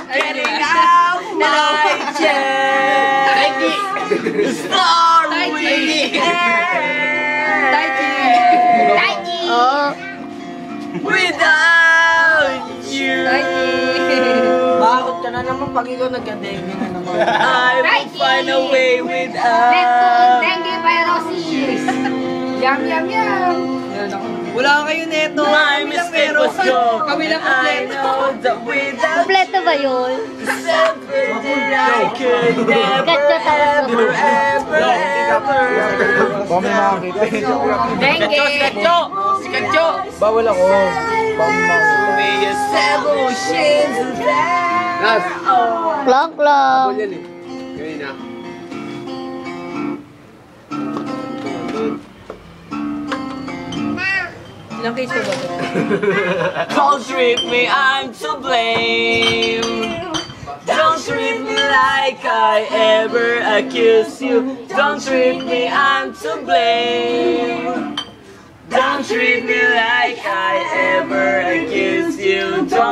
Getting out my chest. Start with without you. Bakit ka na naman pag ikaw nagka-dengue na naman? I will find a way without. Dengue viruses. Yum, yum, yum. Wala kayo neto. My mistake was gone. Kami lang I kompleto. know that without Kompleto ba yun? something I could never, Ganda talaga. ever. Baka may makakita eh. Dengue. Si Katyo! Bawal ako. Baka may makakita. May emotions that Klong, klong. Yan eh. Gawin na. Ilang case pa ba ito? don't treat me, I'm to blame. Don't treat me like I ever accuse you. Don't treat me, I'm to blame. Don't treat me like I ever accuse you. Don't